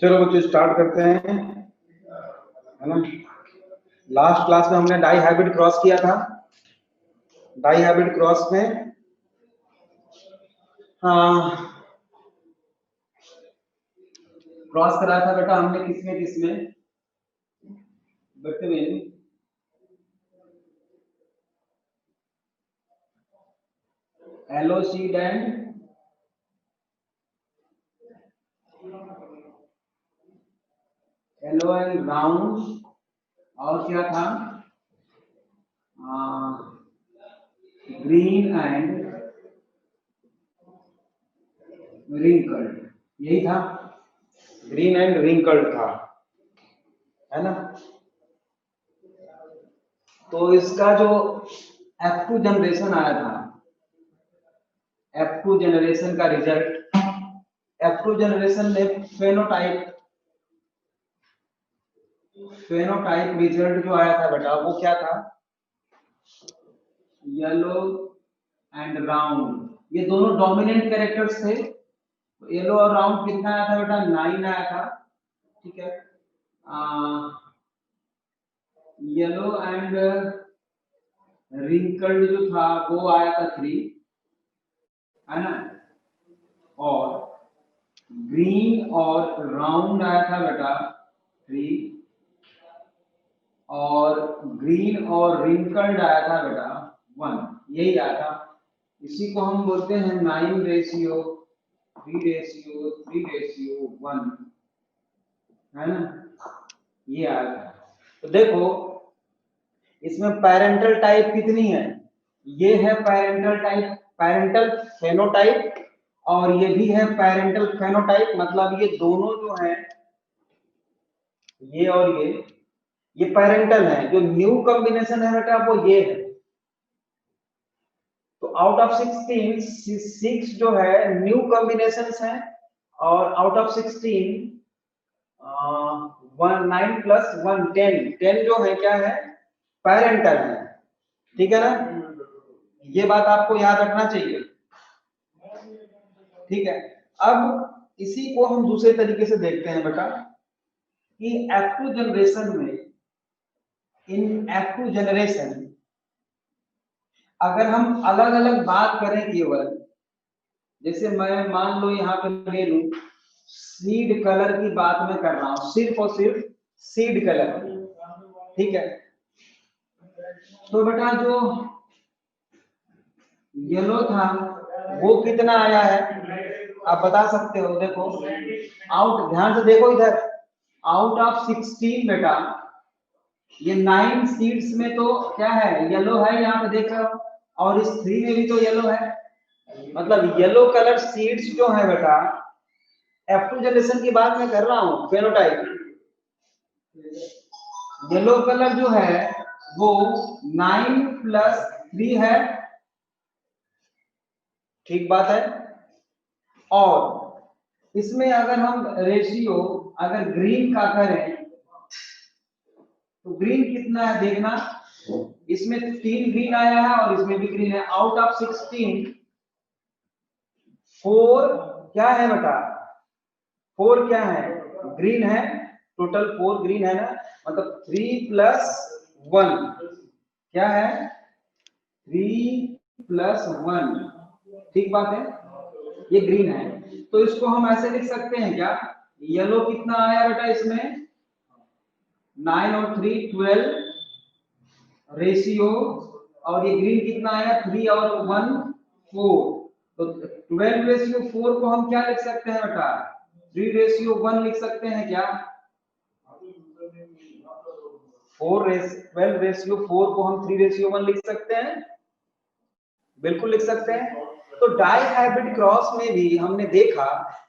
चलो बच्चों स्टार्ट करते हैं, है ना। लास्ट क्लास में हमने डाई हाइब्रिड क्रॉस किया था। डाई हाइब्रिड क्रॉस में क्रॉस कराया था बेटा हमने किसमें between yellow seed and yellow and round, और क्या था, ग्रीन एंड रिंकल्ड, यही था। ग्रीन एंड रिंकल्ड था, है ना। तो इसका जो F2 जनरेशन आया था, F2 जनरेशन का रिजल्ट, F2 जनरेशन में फेनोटाइप रिजल्ट जो आया था बेटा वो क्या था, येलो एंड राउंड, ये दोनों डोमिनेंट कैरेक्टर्स थे। येलो और राउंड कितना आया था बेटा, 9 आया था, ठीक है। येलो एंड रिंकल्ड जो था वो आया था 3, है ना। और ग्रीन और राउंड आया था बेटा 3, और ग्रीन और रिंकल्ड आया था बेटा 1, यही आया था। इसी को हम बोलते हैं 9:3:1, है ना, ये आया था। तो देखो इसमें पेरेंटल टाइप कितनी है, ये है पेरेंटल टाइप, पेरेंटल फेनोटाइप, और ये भी है पेरेंटल फेनोटाइप, मतलब ये दोनों जो है, ये और ये पेरेंटल है। जो न्यू कॉम्बिनेशन है बेटा वो ये है। तो आउट ऑफ 16 6 जो है न्यू कॉम्बिनेशंस हैं, और आउट ऑफ 16 9 + 1 10 जो है क्या है, पेरेंटल है, ठीक है ना। ये बात आपको याद रखना चाहिए, ठीक है। अब इसी को हम दूसरे तरीके से देखते हैं बेटा कि F2 जनरेशन में, इन F2 जनरेशन अगर हम अलग अलग बात करें केवल, जैसे मैं मान लो यहाँ पे ले लूं सीड कलर की बात मैं कर रहा हूं, सिर्फ और सिर्फ सीड कलर की, ठीक है। तो बेटा जो येलो था वो कितना आया है आप बता सकते हो, देखो आउट, ध्यान से देखो इधर, आउट ऑफ 16 बेटा ये 9 सीड्स में तो क्या है, येलो है, यहाँ पे देख रहे हो, और इस 3 में भी तो येलो है, मतलब येलो कलर सीड्स जो है बेटा, F2 जनरेशन की बात मैं कर रहा हूँ, फेनोटाइप येलो कलर जो है वो 9 + 3 है, ठीक बात है। और इसमें अगर हम रेशियो अगर ग्रीन का करें तो ग्रीन कितना है देखना, इसमें 3 ग्रीन आया है और इसमें भी ग्रीन है। आउट ऑफ 16 4 क्या है बेटा, 4 क्या है, ग्रीन है, टोटल 4 ग्रीन है ना, मतलब 3 + 1 क्या है, 3 + 1, ठीक बात है, ये ग्रीन है। तो इसको हम ऐसे लिख सकते हैं क्या, येलो कितना आया बेटा इसमें 9 और 3 12 रेशियो, और ये ग्रीन कितना आया 3 और 1 4, तो 12:4 को हम क्या लिख सकते हैं बेटा, 3:1 लिख सकते हैं क्या, 12:4 को हम 3:1 लिख सकते हैं, बिल्कुल लिख सकते हैं। तो डाई हाइब्रिड क्रॉस में भी हमने देखा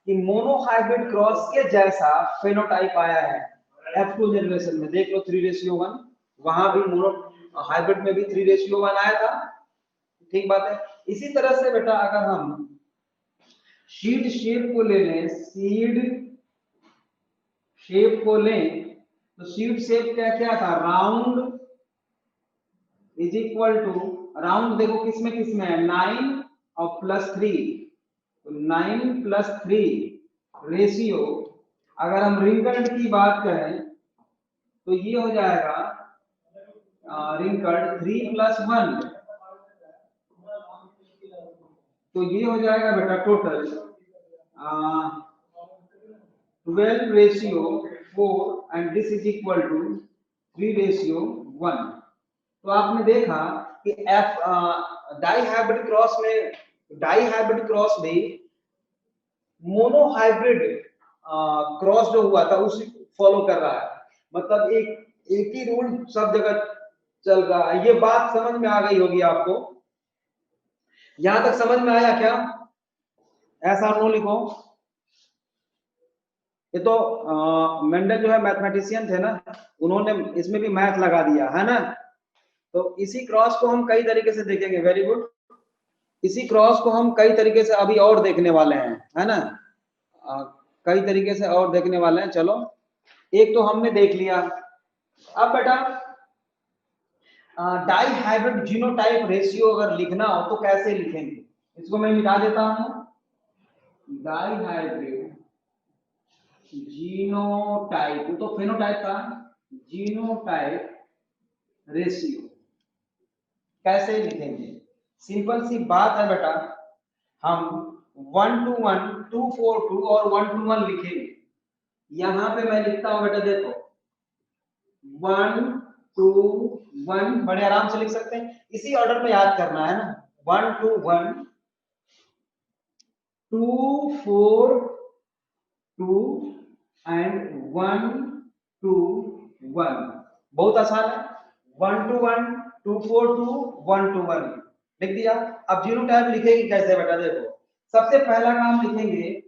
कि मोनो हाइब्रिड क्रॉस के जैसा फेनोटाइप आया है F2 जनरेशन में, देख लो 3:1, वहां भी मोनो हाइब्रिड में भी 3:1 आया था, ठीक बात है। इसी तरह से बेटा अगर हम सीड शेप को ले लें, सीड शेप को लें तो सीड शेप क्या क्या था, round is equal to, round देखो किसमें है 9 और +3, तो 9 + 3 रेशियो अगर हम रिंकल्ड की बात करें तो ये हो जाएगा रिंकल्ड 3+1, तो ये हो जाएगा बेटा total 12:4 and this is equal to 3:1। तो आपने देखा कि एफ डाई हाइब्रिड क्रॉस में मोनो हाइब्रिड क्रॉस जो हुआ था उसी फॉलो कर रहा है, मतलब एक ही रूल सब जगह चल रहा है। ये बात समझ में आ गई होगी आपको, यहां तक समझ में आया क्या? ऐसा नो लिखो। ये तो मेंडल जो है मैथमेटिशियन थे ना, उन्होंने इसमें भी मैथ लगा दिया है ना। तो इसी क्रॉस को हम कई तरीके से देखेंगे। Very good. इसी क्रॉस को हम कई तरीके से अभी और देखने वाले हैं, है ना। कई तरीके से और देखने वाले हैं। चलो, एक तो हमने देख लिया। अब बेटा डाई हाइब्रिड जीनोटाइप रेशियो अगर लिखना हो तो कैसे लिखेंगे? इसको मैं मिटा देता हूं। डाई हाइब्रिड जीनोटाइप, तो फेनोटाइप था, जीनोटाइप रेशियो कैसे लिखेंगे? सिंपल सी बात है बेटा, हम 1:1, 2:4:2 और 1:1 लिखेंगे। यहां पे मैं लिखता हूं बेटा, देखो 1:2:1 बड़े आराम से लिख सकते हैं, इसी ऑर्डर में याद करना है ना। 1:1, 2:4:2 एंड 1:1। बहुत आसान है। 1:1, 2:4:2, 1:1 लिख दिया। अब जीनोटाइप लिखेंगे कैसे बेटा? देखो, सबसे पहला काम लिखेंगे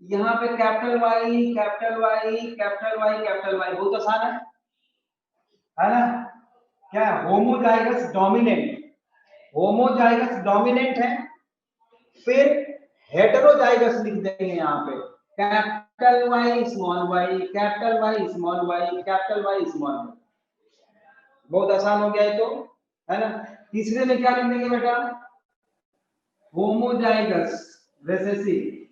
यहाँ पे capital Y, capital Y, capital Y, capital Y. बहुत आसान है ना। क्या होमोजाइगस डोमिनेंट, होमोजाइगस डोमिनेंट है। फिर हेटेरोजाइगस लिख देंगे यहाँ पे, capital Y small Y, capital Y small Y, capital Y small Y. बहुत आसान हो गया है तो, है ना। तीसरे में क्या लिख देंगे बेटा? Homozygous recessive,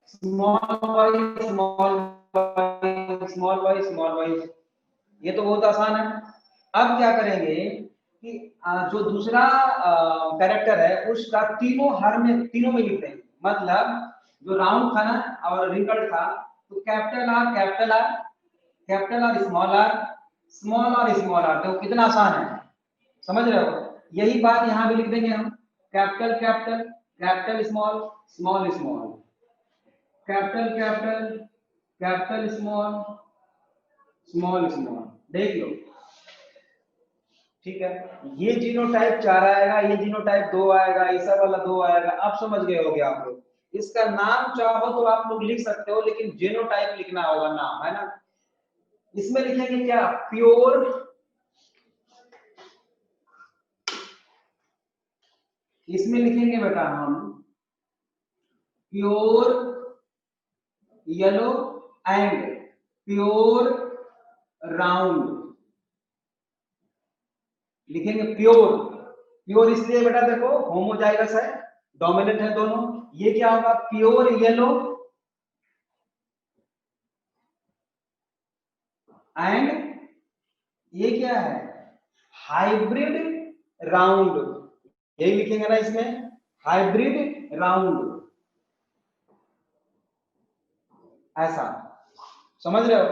small Y small Y small Y small Y. ये तो बहुत आसान है। अब क्या करेंगे कि जो दूसरा कैरेक्टर है उसका तीनों में लिख देंगे। मतलब जो राउंड था ना और रिंकल्ड था, तो capital R, capital R, capital R, small R, small R, small R. देखो कितना आसान है, समझ रहे हो? यही बात यहाँ भी लिख देंगे हम, capital capital, capital small, small small, capital capital, capital small, small small. देख लो, ठीक है। ये जीनोटाइप 4 आएगा, ये जीनोटाइप 2 आएगा, ऐसा वाला 2 आएगा। अब समझ गए होगे आप लोग। इसका नाम चाहो तो आप लोग लिख सकते हो, लेकिन जीनोटाइप लिखना होगा नाम, है ना। इसमें लिखेंगे क्या? प्योर, इसमें लिखेंगे बेटा हम pure yellow and pure round लिखेंगे। प्योर, प्योर इसलिए बेटा देखो होमोजाइगस है, डोमिनेंट है दोनों। ये क्या होगा? प्योर येलो एंड ये क्या है? Hybrid round. यही लिखेंगे ना इसमें, हाइब्रिड राउंड। ऐसा, समझ रहे हो?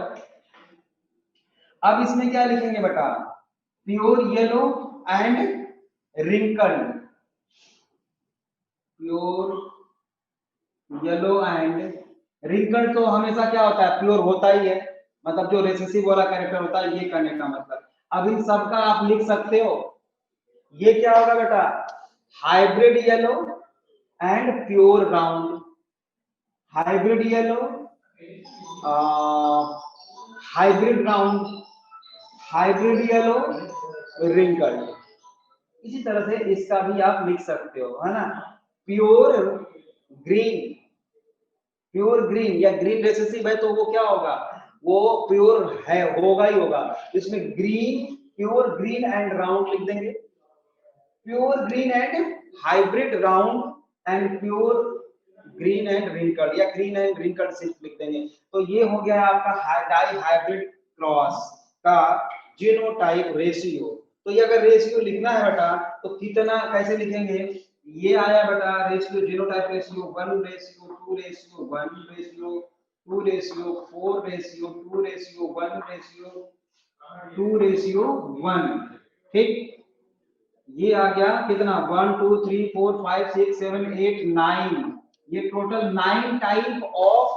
अब इसमें क्या लिखेंगे बेटा? Pure yellow and wrinkled, pure yellow and wrinkled. तो हमेशा क्या होता है? प्योर होता ही है, मतलब जो रिसेसिव वाला कैरेक्टर होता है, ये करने का मतलब। अब इन सब का आप लिख सकते हो। ये क्या होगा बेटा? Hybrid yellow and pure round, hybrid yellow, hybrid round, hybrid yellow, wrinkled. इसी तरह से इसका भी आप लिख सकते हो, है ना। प्योर ग्रीन, प्योर ग्रीन या ग्रीन रेसेसिव है तो वो क्या होगा? वो प्योर है, होगा ही होगा। इसमें green, pure green and round लिख देंगे। Pure green and hybrid round and pure green and wrinkled, या ग्रीन एंड रिंकल्ड सिर्फ लिख देंगे। तो ये हो गया आपका डाई हाइब्रिड क्रॉस का जीनोटाइप रेशियो। तो ये अगर रेशियो लिखना है बेटा तो कितना कैसे लिखेंगे, ये आया बेटा ratio, genotype ratio 1 ratio 2 ratio 1 ratio 2 ratio 4 ratio 2 ratio 1 ratio 2 ratio 1। ठीक, ये आ गया कितना 1 2 3 4 5 6 7 8 9, ये टोटल 9 टाइप ऑफ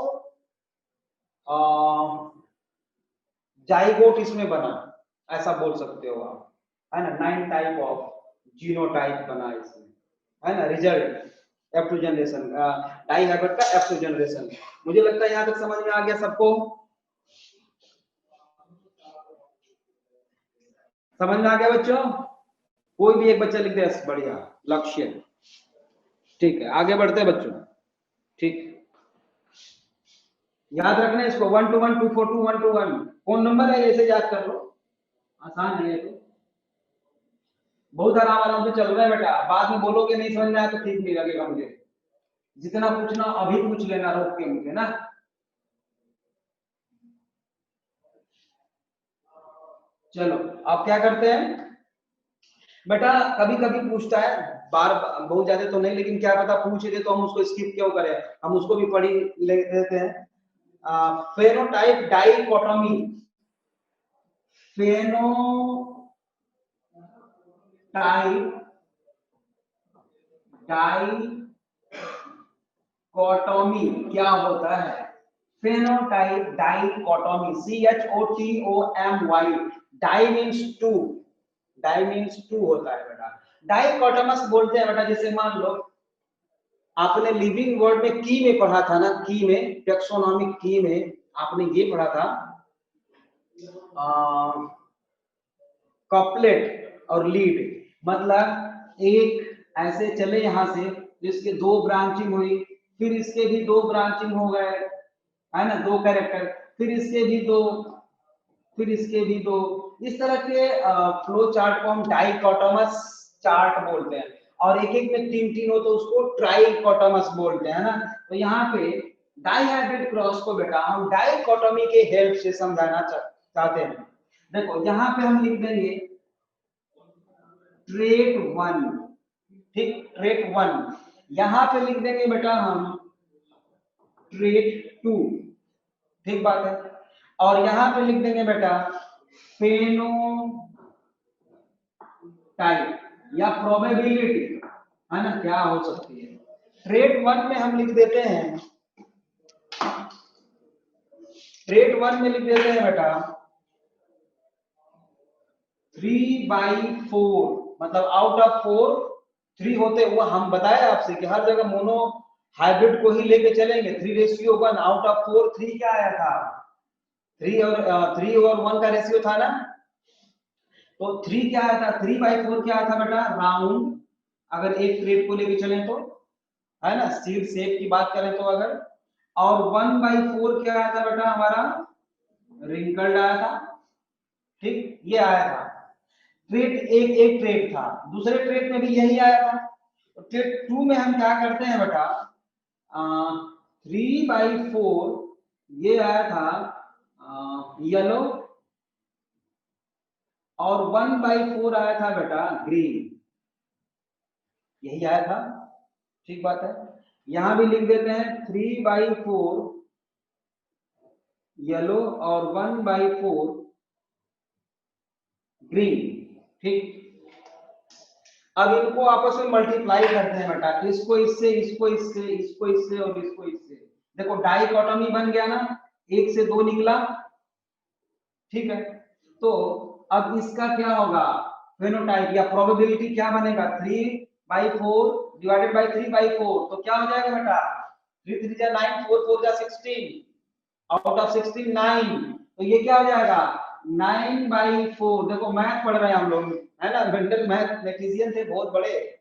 जाइगोट इसमें बना, ऐसा बोल सकते हो आप, है ना। 9 टाइप ऑफ जीनोटाइप बना इसमें, है ना। Result F2 generation, die hybrid का F2 जनरेशन। मुझे लगता है यहां तक समझ में आ गया सबको, समझ में आ गया बच्चों। कोई भी एक बच्चा लिख दे, बढ़िया लक्ष्य। ठीक है, आगे बढ़ते हैं बच्चों। ठीक, याद रखना इसको 1 to 1 2 4 2 1 to 1 कौन नंबर है, ऐसे याद कर लो, आसान है ये तो, बहुत आराम से चल रहा है बेटा। बाद में बोलोगे नहीं समझ में आया तो ठीक नहीं लगेगा मुझे। जितना पूछना अभी पूछ लेना रोक के मुझे ना। चलो अब क्या करते हैं बेटा, कभी कभी पूछता है, बार बहुत ज्यादा तो नहीं, लेकिन क्या पता पूछ दे तो हम उसको स्किप क्यों करें, हम उसको भी पढ़ी ले लेते हैं। फेनोटाइप डाइकोटोमी, फेनोटाइप डाइकोटोमी क्या होता है, phenotype dichotomy, CHOTOMY, di means two, di means two होता है बेटा। डाइकोटोमस बोलते हैं बेटा, जैसे मान लो आपने लिविंग वर्ड में की में पढ़ा था ना, की में टेक्सोनॉमिक की में आपने ये पढ़ा था कॉपलेट और लीड, मतलब एक ऐसे चले यहां से, जिसके दो ब्रांचिंग हुई, फिर इसके भी दो ब्रांचिंग हो गए, है ना, दो कैरेक्टर, फिर इसके भी दो, फिर इसके भी दो, इस तरह के फ्लो चार्ट को हम डाइकोटोमस चार्ट बोलते हैं। और एक एक में तीन तीन हो तो उसको ट्राइकोटोमस बोलते हैं ना। तो यहाँ पे डाइहाइब्रिड क्रॉस को बेटा हम डाइकोटोमी के हेल्प से समझाना चाहते हैं। देखो यहाँ पे हम लिख देंगे ट्रेट 1, ठीक, ट्रेट 1, यहाँ पे लिख देंगे बेटा हम ट्रेट 2, ठीक बात है। और यहाँ पे लिख देंगे बेटा फेनोटाइप या प्रोबेबिलिटी, है ना, क्या हो सकती है। ट्रेट 1 में हम लिख देते हैं, ट्रेट 1 में लिख देते हैं बेटा 3/4, मतलब आउट ऑफ 4 3 होते हुए, हम बताए आपसे कि हर जगह मोनो हाइब्रिड को ही लेके चलेंगे। 3:1 आउट ऑफ 4 3 क्या आया था, 3 और 1 का रेशियो था ना। तो 3 क्या आया था, 3/4 क्या आया था बेटा, राउंड, अगर एक ट्रेट को लेके चले तो, है ना, सीड शेप की बात करें तो अगर। और 1/4 क्या आया था बेटा हमारा, रिंकल्ड आया था, ठीक, ये आया था। ट्रेट एक ट्रेट था, दूसरे ट्रेट में भी यही आया था। तो ट्रेट 2 में हम क्या करते हैं बेटा, 3/4 ये आया था येलो, और 1/4 आया था बेटा ग्रीन, यही आया था, ठीक बात है। यहां भी लिख देते हैं 3/4 येलो और 1/4 ग्रीन, ठीक। अब इनको आपस में मल्टीप्लाई करते हैं बेटा, इसको इससे, इसको इससे, इसको इससे और इसको इससे। देखो डाइकोटोमी बन गया ना, 1 से 2 निकला, ठीक है। तो अब इसका क्या होगा, फेनोटाइप या प्रोबेबिलिटी क्या बनेगा, 3/4 डिवाइडेड बाय 3/4, तो क्या हो जाएगा बेटा, 3 3 जा 9, 4 4 जा 16, आउट ऑफ 16 9, तो ये क्या हो जाएगा 9/4। देखो मैथ पढ़ रहे हैं हम लोग, है ना, मेंटल मैथमेटिशियन थे बहुत बड़े।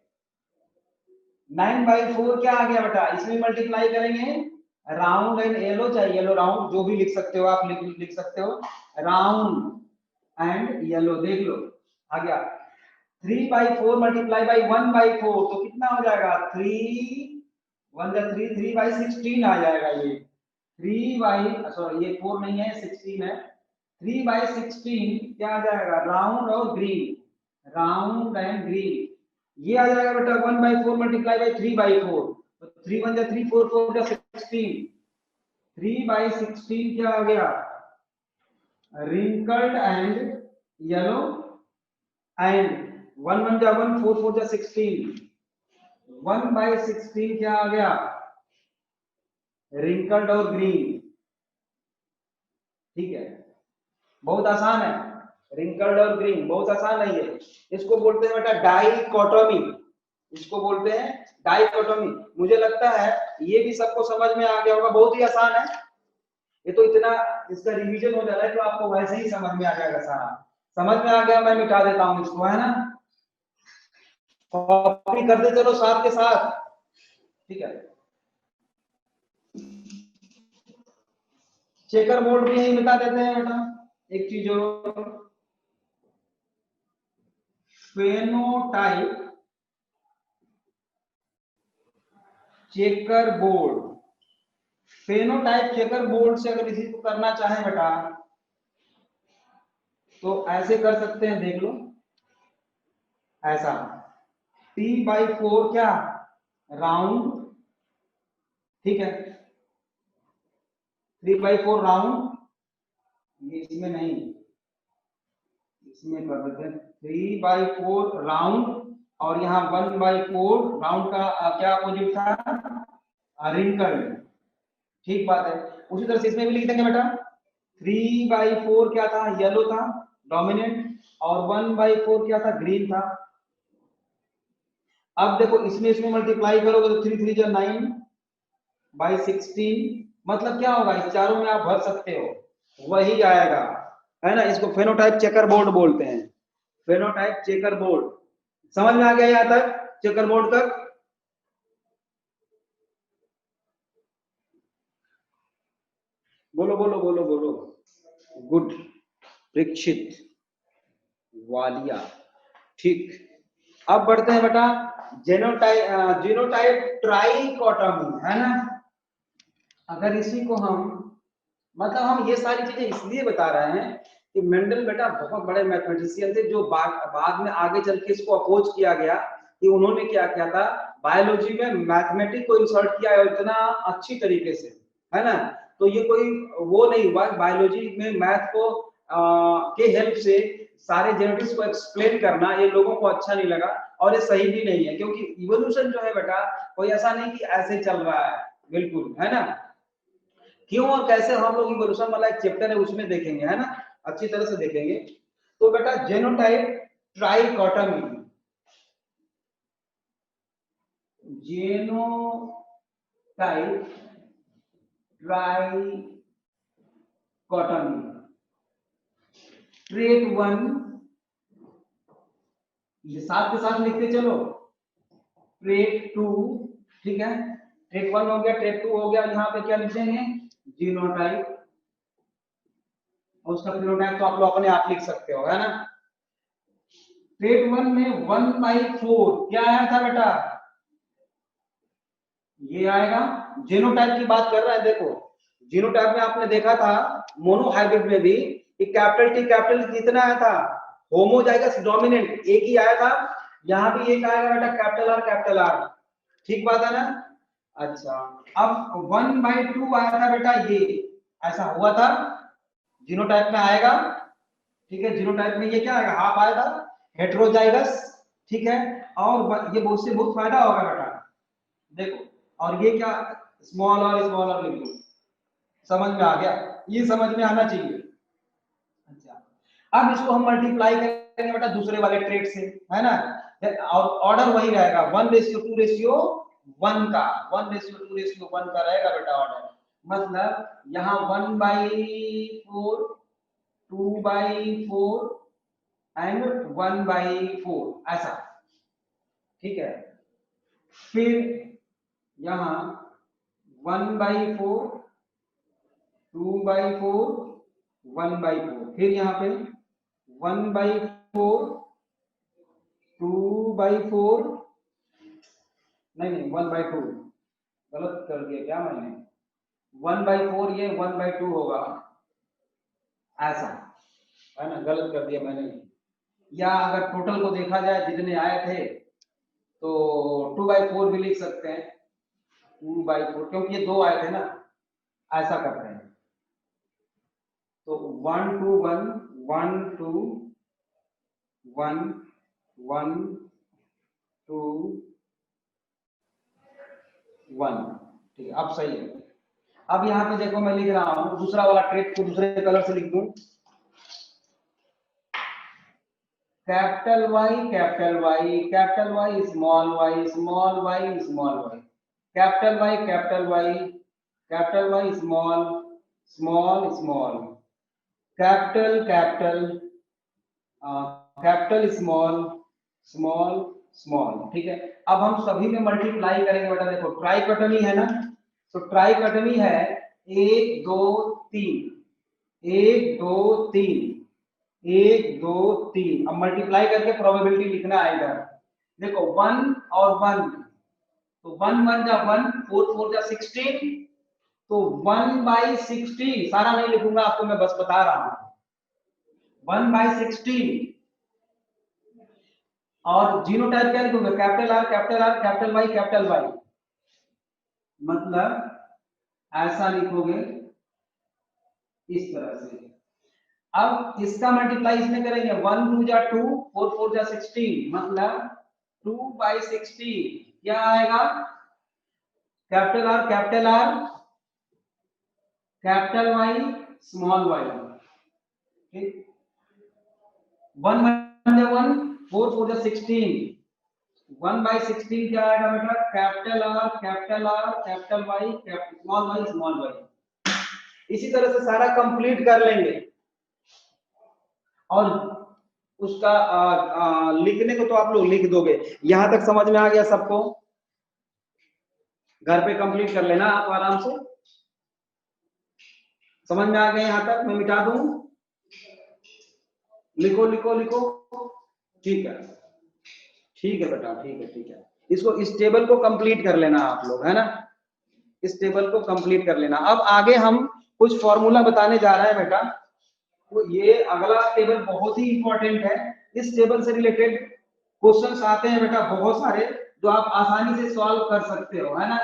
9/4 क्या आ गया बेटा, इसमें मल्टीप्लाई करेंगे राउंड एंड येलो, चाहे येलो राउंड जो भी लिख सकते हो आप, लिख सकते हो राउंड एंड येलो, देख लो आ गया। 3/4 मल्टीप्लाई बाई 1/4 तो कितना हो जाएगा 3 1 जा 3, 3/16 आ जाएगा ये। 3 बाई, सॉरी ये 4 नहीं है 16 है। 3/16 क्या आ जाएगा, राउंड और ग्रीन, राउंड एंड ग्रीन। ये आ जाएगा बेटा 1/4 मल्टीप्लाई बाई 3/4, तो 3 1 जा 3, 4 4 जा 16, 3/16 क्या आ गया, wrinkled and yellow, and 1 1 जा 1, 4 4 जा 16, 1/16 क्या आ गया, wrinkled और ग्रीन। ठीक है, बहुत आसान है, wrinkled और ग्रीन बहुत आसान है ये। इसको बोलते हैं बेटा डाइकोटोमी, इसको बोलते हैं डाइकोटोमी। मुझे लगता है ये भी सबको समझ में आ गया होगा, बहुत ही आसान है ये तो। इतना इसका रिवीजन हो जा रहा है तो आपको वैसे ही समझ में आ जाएगा सारा। समझ में आ गया, मैं मिटा देता हूं इसको, है ना, कॉपी करते चलो साथ के साथ। ठीक है, चेकर बोर्ड भी यही मिटा देते हैं बेटा। एक चीज हो, phenotype checker board, phenotype checker board से अगर इसी को करना चाहे बेटा तो ऐसे कर सकते हैं, देख लो ऐसा, T/4 क्या, राउंड, ठीक है, 3/4 राउंड, ये इसमें नहीं, इसमें कर देते हैं 3/4 राउंड, और यहाँ 1/4 राउंड का क्या अपोजिट था, रिंकल। ठीक बात है, उसी तरह से इसमें भी लिख देंगे बेटा, 3/4 क्या था, येलो था डोमिनेंट, और 1/4 क्या था, ग्रीन था। अब देखो इसमें इसमें मल्टीप्लाई करोगे तो 3 3 जा 9/16, मतलब क्या होगा, इस चारों में आप भर सकते हो, वही आएगा, है ना। इसको फेनोटाइप चेकर बोर्ड बोलते हैं, फेनोटाइप चेकर बोर्ड। समझ में आ गया यहाँ तक, चेकर बोर्ड तक? बोलो बोलो बोलो बोलो, गुड, परीक्षित, वालिया, ठीक। अब बढ़ते हैं बेटा जेनोटाइप, जीनोटाइप ट्राइकोटोमी, है ना। अगर इसी को हम, मतलब हम ये सारी चीजें इसलिए बता रहे हैं कि मेंडल बेटा बहुत बड़े मैथमेटिशियन थे, जो बाद में आगे चल के इसको अपोज किया गया कि उन्होंने क्या किया था, बायोलॉजी में मैथमेटिक्स को इंसर्ट किया है इतना अच्छी तरीके से, है ना। तो ये कोई वो नहीं हुआ, बायोलॉजी में मैथ को के हेल्प से सारे जेनेटिक्स को एक्सप्लेन करना ये लोगों को अच्छा नहीं लगा, और ये सही भी नहीं है, क्योंकि इवोल्यूशन जो है बेटा कोई ऐसा नहीं कि ऐसे चल रहा है, बिल्कुल, है ना। क्यों और कैसे हम लोग इवोल्यूशन वाला एक चैप्टर है उसमें देखेंगे, है ना, अच्छी तरह से देखेंगे। तो बेटा genotype trichotomy, genotype trichotomy, trait 1, ये साथ के साथ लिखते चलो, ट्रेट 2, ठीक है, ट्रेट 1 हो गया, ट्रेट 2 हो गया, यहाँ पे क्या लिखेंगे, जीनोटाइप, उसका फिनोटाइप तो आप लोग अपने आप लिख सकते हो, है ना। ट्रेट 1 में 1/4 क्या आया था बेटा, ये आएगा। जीनोटाइप की बात कर रहे हैं, देखो जीनोटाइप में आपने देखा था मोनोहाइब्रिड में भी कि कैपिटल टी कैपिटल कितना आया था, होमोजाइगस डोमिनेंट एक ही आया था, यहाँ भी एक आएगा बेटा कैपिटल आर कैपिटल आर, ठीक बात है ना। अच्छा, अब 1/2 आया था बेटा, ये ऐसा हुआ था, जीनोटाइप में आएगा, ठीक है, जीनोटाइप में ये क्या आएगा, हाफ आया था, हेट्रोजाइगस, ठीक है। और ये बहुत से बहुत फायदा होगा बेटा, देखो, और ये क्या, स्मॉल और लिख लो, समझ में आ गया, ये समझ में आना चाहिए। अच्छा, अब इसको हम मल्टीप्लाई करेंगे बेटा दूसरे वाले ट्रेड से, है ना, और ऑर्डर वही रहेगा 1:2:1 का, 1:2:1 का रहेगा बेटा ऑर्डर। मतलब यहाँ 1/4, 2/4 एंड 1/4 ऐसा, ठीक है। फिर यहाँ 1/4, 2/4, 1/4, फिर यहाँ पे 1/4, 2/4, नहीं 1/2, गलत कर दिया क्या मैंने? 1/4 ये 1/2 होगा, ऐसा है ना, गलत कर दिया मैंने। या अगर टोटल को देखा जाए जितने आए थे तो 2/4 भी लिख सकते हैं, 2/4, क्योंकि ये 2 आए थे ना, ऐसा करते हैं। तो 1 2 1 1 2 1 1 2 1, ठीक है, अब सही है। अब यहाँ पे देखो मैं लिख रहा हूँ दूसरा वाला ट्रेड को दूसरे कलर से लिख दूं, capital Y capital Y capital Y small Y small Y small Y, capital Y capital Y capital Y small small small, capital capital capital small small small, ठीक है। अब हम सभी में मल्टीप्लाई करेंगे बेटा, देखो ट्राई कटनी है ना, तो ट्राई कटनी है 1 2 3 1 2 3 1 2 3, अब मल्टीप्लाई करके प्रोबेबिलिटी लिखना है इधर। देखो 1 और 1, तो 1 1 जा 1, 4 4 जा 16, तो 1/16, सारा नहीं लिखूंगा आपको, मैं बस बता रहा हूं, 1/16। और जीनोटाइप क्या लिखोगे, capital R capital R capital Y capital Y, मतलब ऐसा लिखोगे इस तरह से। अब इसका मल्टीप्लाई इसमें करेंगे, 1 2 जा 2, 4 4 जा 16, मतलब 2/16, क्या आएगा, capital R capital Y small Y, ठीक। 1 1 जा 1, 4 4 जा 16, 1/16 क्या आएगा बेटा, capital R capital Y small Y. इसी तरह से सारा कंप्लीट कर लेंगे, और उसका लिखने को तो आप लोग लिख दोगे। यहां तक समझ में आ गया सबको? घर पे कंप्लीट कर लेना आप आराम से, समझ में आ गया यहां तक? मैं मिटा दूं, लिखो लिखो लिखो, ठीक है, ठीक है बेटा, ठीक है, ठीक है। इसको, इस टेबल को कंप्लीट कर लेना आप लोग, है ना, इस टेबल को कंप्लीट कर लेना। अब आगे हम कुछ फॉर्मूला बताने जा रहे हैं बेटा, तो ये अगला टेबल बहुत ही इंपॉर्टेंट है। इस टेबल से रिलेटेड क्वेश्चंस आते हैं बेटा बहुत सारे, जो आप आसानी से सॉल्व कर सकते हो, है ना।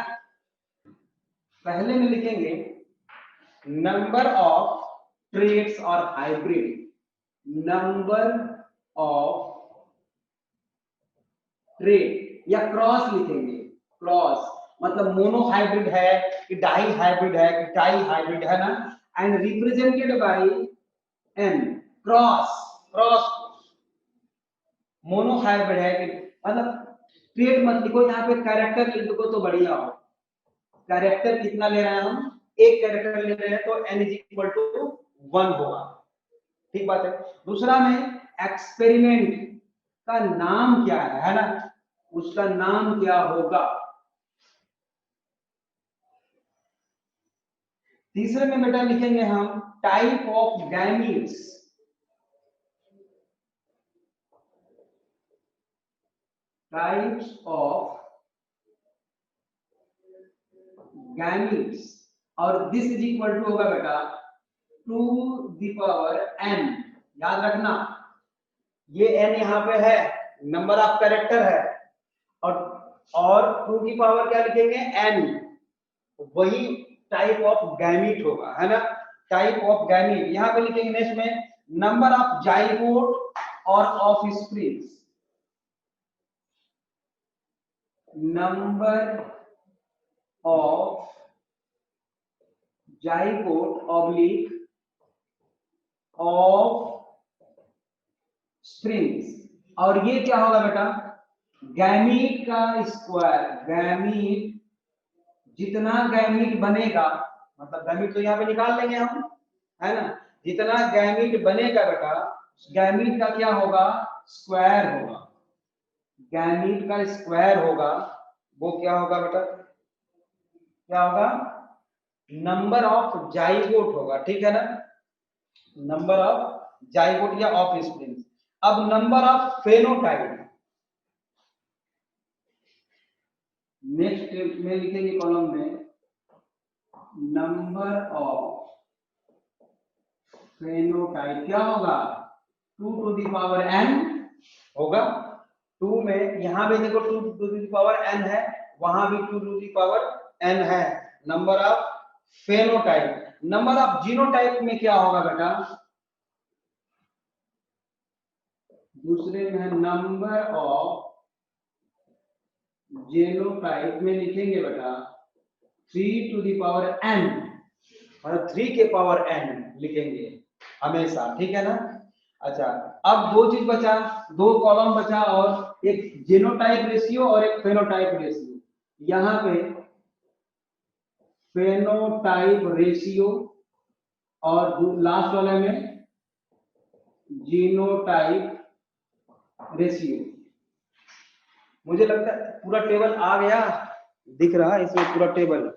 पहले में लिखेंगे नंबर ऑफ ट्रेड्स और हाइब्रिड, नंबर ऑफ ट्रेड, या क्रॉस लिखेंगे, क्रॉस मतलब मोनो हाइब्रिड है कि डाई हाइब्रिड है कि टाई हाइब्रिड, है ना, and represented by N, cross, cross monohybrid है कि, मतलब ट्रेड मत लिखो, यहाँ पे कैरेक्टर लिख दो तो बढ़िया हो। कैरेक्टर कितना ले रहे हैं हम, एक कैरेक्टर ले रहे हैं, तो n = 1 होगा, ठीक बात है। दूसरा में एक्सपेरिमेंट का नाम क्या है ना, उसका नाम क्या होगा। तीसरे में बेटा लिखेंगे हम type of gametes, types of gametes, और दिस = होगा बेटा 2n, याद रखना ये n यहाँ पे है, नंबर ऑफ कैरेक्टर है, और 2 की पावर क्या लिखेंगे, n, वही टाइप ऑफ गैमीट होगा, है ना, टाइप ऑफ गैमीट। यहाँ पे लिखेंगे नेक्स्ट में नंबर ऑफ जाइगोट और of springs, number of zygote oblique of springs, और ये क्या होगा बेटा, गैमीट का स्क्वायर, गैमीट, जितना गैमीट बनेगा, मतलब गैमीट तो यहाँ पे निकाल लेंगे हम, है ना, जितना गैमीट बनेगा बेटा, गैमीट का क्या होगा, स्क्वायर होगा, गैमीट का स्क्वायर होगा, वो क्या होगा बेटा, क्या होगा, नंबर ऑफ जाइगोट होगा, ठीक है ना, नंबर ऑफ जाइगोट या ऑफ स्प्रिंग्स। अब नंबर ऑफ फेनोटाइप, नेक्स्ट में लिखेंगे कॉलम में नंबर ऑफ फेनोटाइप क्या होगा 2 टू द पावर n होगा। 2 में यहां भी देखो 2 टू द पावर n है, वहां भी 2 टू द पावर n है। Number of phenotype. Number of genotype में क्या होगा बेटा, दूसरे में है नंबर ऑफ जीनोटाइप में लिखेंगे बेटा 3 टू द पावर n, मतलब 3 के पावर n लिखेंगे हमेशा, ठीक है ना। अच्छा, अब दो चीज बचा, दो कॉलम बचा और एक जीनोटाइप रेशियो और एक फेनोटाइप रेशियो। यहाँ पे फेनोटाइप रेशियो और लास्ट वाले में जीनोटाइप रेशियो। मुझे लगता है पूरा टेबल आ गया, दिख रहा है इसमें पूरा टेबल,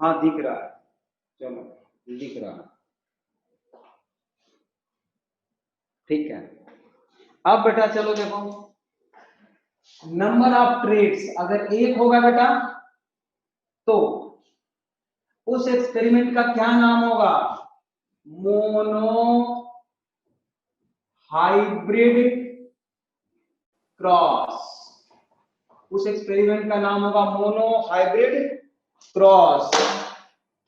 हाँ दिख रहा है, चलो दिख रहा है, ठीक है। अब बेटा चलो देखो, नंबर ऑफ ट्रेड्स अगर एक होगा बेटा तो उस एक्सपेरिमेंट का क्या नाम होगा, मोनो हाइब्रिड क्रॉस। उस एक्सपेरिमेंट का नाम होगा मोनो हाइब्रिड क्रॉस,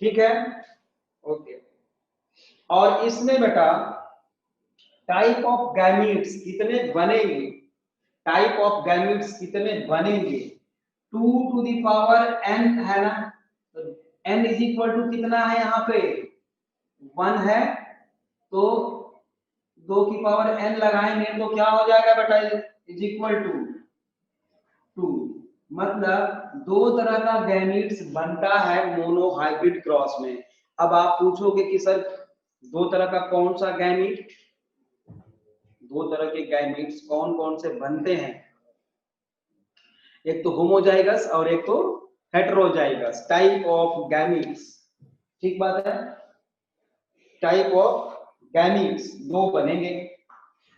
ठीक है, ओके। और इसमें बेटा टाइप ऑफ गैमीट्स कितने बनेंगे, टाइप ऑफ गैमीट्स कितने बनेंगे, 2 टू द पावर n है ना, तो n इज इक्वल टू कितना है यहाँ पे 1 है, तो 2 की पावर n लगाएंगे तो क्या हो जाएगा बेटा, इज इक्वल टू 2। मतलब दो तरह का गैमीट्स बनता है मोनो हाइब्रिड क्रॉस में। अब आप पूछोगे कि सर दो तरह का कौन सा गैमीट, दो तरह के गैमीट्स कौन कौन से बनते हैं, एक तो होमोजाइगस और एक तो हेटेरोजाइगस टाइप ऑफ गैमीट्स, ठीक बात है, टाइप ऑफ गैमीट्स दो बनेंगे।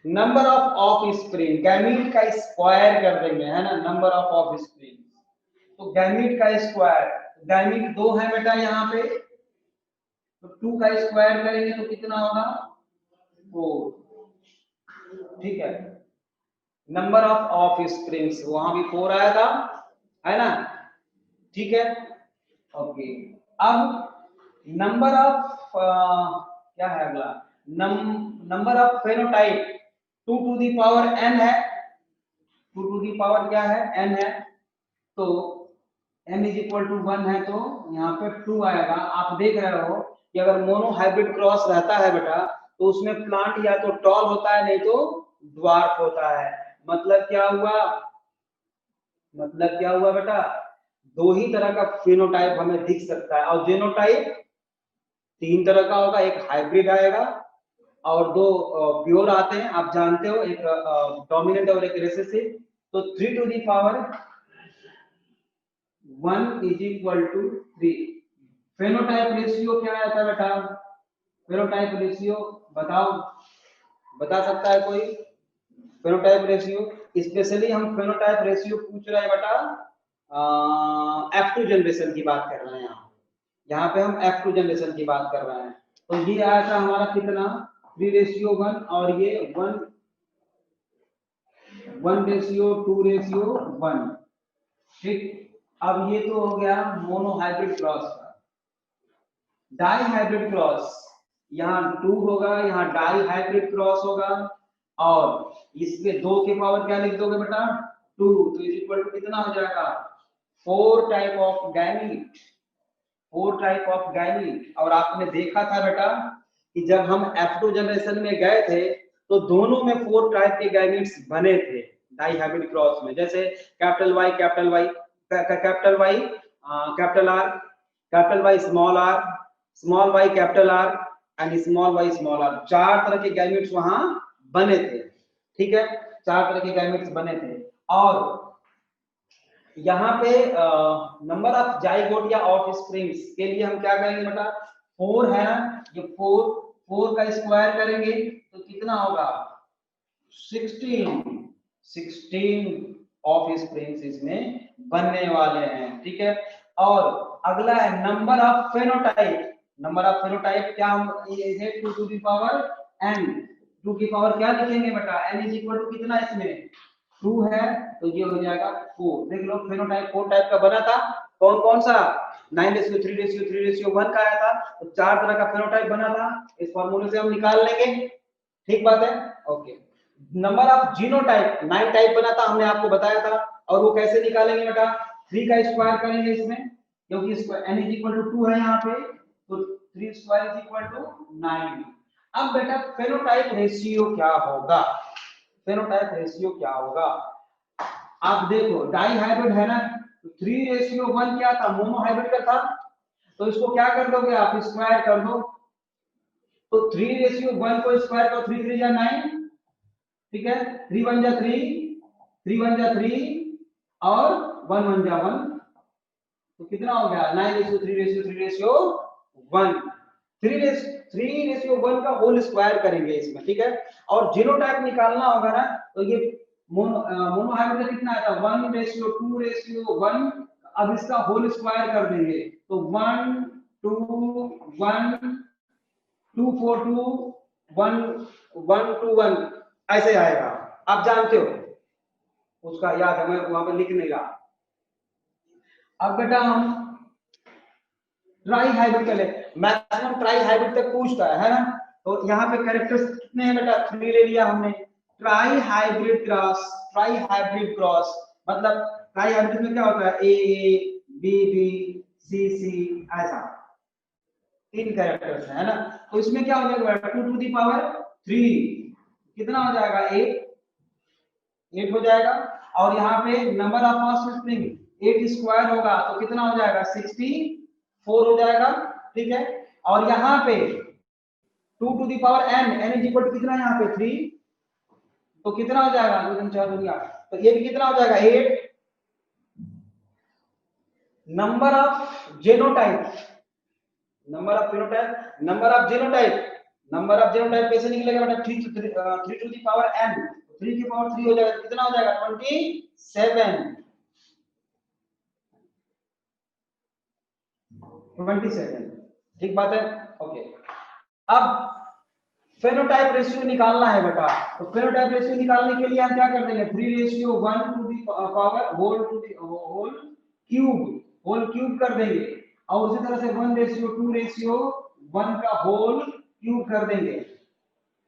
नंबर ऑफ ऑफस्प्रिंग, गैमीट का स्क्वायर कर देंगे है ना, नंबर ऑफ ऑफस्प्रिंग, तो गैमीट का स्क्वायर, गैमीट दो है बेटा यहाँ पे, तो 2 का स्क्वायर करेंगे तो कितना होगा 4, ठीक है। नंबर ऑफ ऑफस्प्रिंग्स वहां भी 4 आया था, है ना, ठीक है, ओके। अब नंबर ऑफ क्या है अगला, number of phenotype 2 to the power n है, 2 टू दी पावर क्या है n है, तो n इज इक्वल टू 1 है, तो यहाँ पे 2 आएगा। आप देख रहे हो कि अगर मोनो हाइब्रिड क्रॉस रहता है बेटा तो उसमें प्लांट या तो टॉल होता है नहीं तो ड्वार्फ होता है। मतलब क्या हुआ, मतलब क्या हुआ बेटा, दो ही तरह का फिनोटाइप हमें दिख सकता है, और जीनोटाइप 3 तरह का होगा, एक हाइब्रिड आएगा और दो प्योर आते हैं, आप जानते हो, एक डोमिनेंट और एक रिसेसिव। तो 3 to the power 1 is equal to 3। Phenotype ratio क्या आता है बेटा, फेनोटाइप रेशियो बताओ, बता सकता है कोई, फेनोटाइप रेशियो, स्पेशली हम फेनोटाइप रेशियो पूछ रहे हैं बेटा F2 जनरेशन की बात कर रहे हैं, यहाँ पे हम F2 जनरेशन की बात कर रहे हैं। तो ये आया था हमारा कितना 3:1 और ये 1:2:1, ठीक। अब ये तो हो गया मोनो हाइब्रिड क्रॉस का। डाई हाइब्रिड क्रॉस, यहाँ 2 होगा, यहाँ डाई हाइब्रिड क्रॉस होगा, और इसके 2 के पावर क्या लिख दोगे बेटा 2, तो इज इक्वल टू कितना हो जाएगा 4 type of gamete, 4 type of gamete. और आपने देखा था बेटा कि जब हम F2 जनरेशन में गए थे तो दोनों में 4 टाइप के गैमीट्स बने थे डाई हाइब्रिड क्रॉस में, जैसे capital Y capital Y capital Y capital R, capital Y small Y capital R and small Y small R, 4 तरह के गैमीट्स वहां बने थे, ठीक है, 4 तरह के गैमीट्स बने थे। और यहाँ पे नंबर ऑफ जाइगोट या ऑफ स्प्रिंग्स के लिए हम क्या करेंगे बेटा 4 है ना, ये 4 का स्क्वायर करेंगे तो कितना होगा 16, ऑफ स्प्रिंग्स इसमें बनने वाले हैं, ठीक है। और अगला है number of phenotype. Number of phenotype क्या हम ये 2 टू द पावर n, 2 की पावर क्या लिखेंगे बेटा, n इज इक्वल टू कितना, इसमें 2 है तो ये हो जाएगा 4। देख लो फेनोटाइप 4 टाइप का बना था, कौन कौन सा, 9:3:1 का आया था, तो 4 तरह का फेनोटाइप बना था, इस फार्मूले से हम निकाल लेंगे, ठीक बात है, okay. Number of genotype 9 type बना था, हमने आपको बताया था, और वो कैसे निकालेंगे बेटा, 3 का स्क्वायर करेंगे इसमें, क्योंकि n इज इक्वल टू 2 है यहाँ पे, तो 3 स्क्वायर इज इक्वल टू 9। अब बेटा फेनोटाइप रेशियो क्या होगा, फेनोटाइप रेशियो क्या होगा, आप देखो डाई हाइब्रिड है ना, 3:1 क्या था, मोनो हाइब्रिड का था, तो इसको क्या कर दोगे आप, स्क्वायर कर दो, तो 3:1 को स्क्वायर करो, 3 3 जा 9, ठीक है, 3 1 जा 3, 3 1 जा 3 और 1 1 जा 1, तो कितना हो गया 9:3:3:1, 3:1 का होल स्क्वायर करेंगे इसमें, ठीक है। और जीनोटाइप निकालना होगा ना, तो ये मोनो हाइब्रिड का कितना आता है 1:2:1, अब इसका होल स्क्वायर कर देंगे, तो 1 2 1 2 4 2 1 1 2 1 ऐसे आएगा, आप जानते हो उसका, याद है, मैं वहां पे लिख नहीं रहा। अब बेटा हम ट्राई हाइब्रिड के लिए, मैक्सिमम ट्राई हाइब्रिड तक पूछता है ना, तो यहाँ पे कैरेक्टर्स कितने हैं बेटा, 3 ले लिया हमने। Try hybrid cross, try hybrid cross मतलब ट्राई हाइब्रिड में क्या होता है, ए बी बी सी सी, ऐसा 3 कैरेक्टर्स है ना, तो इसमें क्या हो जाएगा 2 टू द पावर 3, कितना हो जाएगा 8 हो जाएगा, और यहाँ पे number of pass spring 8 square होगा तो कितना हो जाएगा 64 हो जाएगा, ठीक है। और यहाँ पे 2 to the power n is equal to कितना, यहाँ पे 3, तो कितना हो जाएगा 2 3 4 2, तो ये भी कितना हो जाएगा 8। Number of genotype, number of phenotype, number of genotype, number of genotype कैसे निकलेगा बेटा, 3 टू द पावर n, 3 की पावर 3 हो जाएगा, कितना हो जाएगा 27, ठीक बात है, ओके। अब फेनोटाइप रेशियो निकालना है बेटा, तो फेनोटाइप रेशियो निकालने के लिए हम क्या कर देंगे, 3:1 to the power whole cube कर देंगे, और उसी तरह से 1:2:1 का होल क्यूब कर देंगे,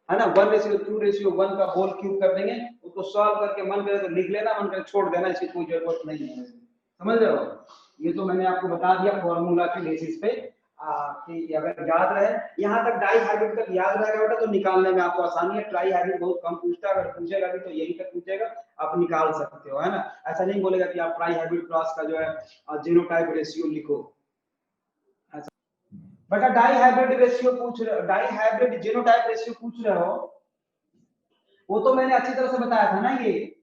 है ना, 1:2:1 का होल क्यूब कर देंगे। उसको सॉल्व करके मन करे तो लिख लेना, मन करे छोड़ देना, इसकी कोई जरूरत नहीं है, समझ रहे हो। ये तो मैंने आपको बता दिया फॉर्मूला के बेसिस पे, कि अगर याद रहे, यहाँ तक डाई हाइब्रिड तक याद रहेगा बेटा तो निकालने में आपको आसानी है। ट्राई हाइब्रिड बहुत कम पूछता है, अगर पूछेगा भी तो यही तक पूछेगा, आप निकाल सकते हो, है ना। ऐसा नहीं बोलेगा कि आप ट्राई हाइब्रिड क्रॉस का जो है जीनोटाइप रेशियो लिखो, बेटा डाई हाइब्रिड रेशियो पूछ रहे हो, डाई हाइब्रिड जीनोटाइप रेशियो पूछ रहे हो, वो तो मैंने अच्छी तरह से बताया था ना, ये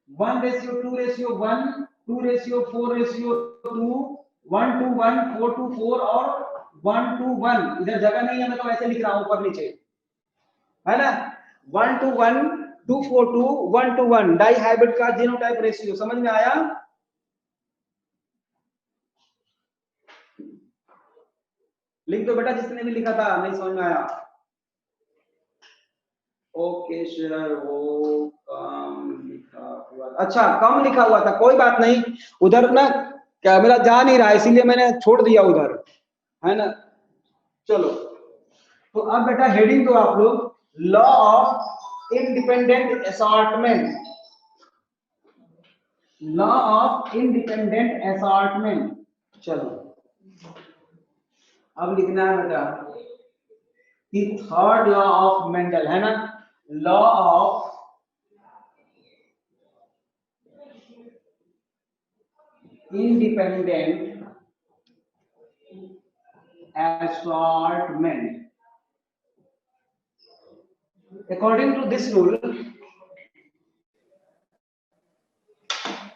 1:2:1, 2:4:2, 1:1, 4:4 और 1:1, इधर जगह नहीं है, मैं तो ऐसे लिख रहा हूं ऊपर नीचे, है ना, 1:1, 2:4:2, 1:1 डाई हाइब्रिड का जीनोटाइप रेशियो, समझ में आया। लिख दो बेटा जिसने भी लिखा था, नहीं समझ में आया, ओके सर, वो कम लिखा हुआ, अच्छा कम लिखा हुआ था, कोई बात नहीं, उधर ना कैमरा जा नहीं रहा है इसीलिए मैंने छोड़ दिया उधर, है ना। चलो तो अब बेटा हेडिंग तो आप लोग, law of independent assortment, law of independent assortment, चलो अब लिखना है बेटा कि थर्ड लॉ ऑफ मेंडल, है ना, law of independent assortment. According to this rule,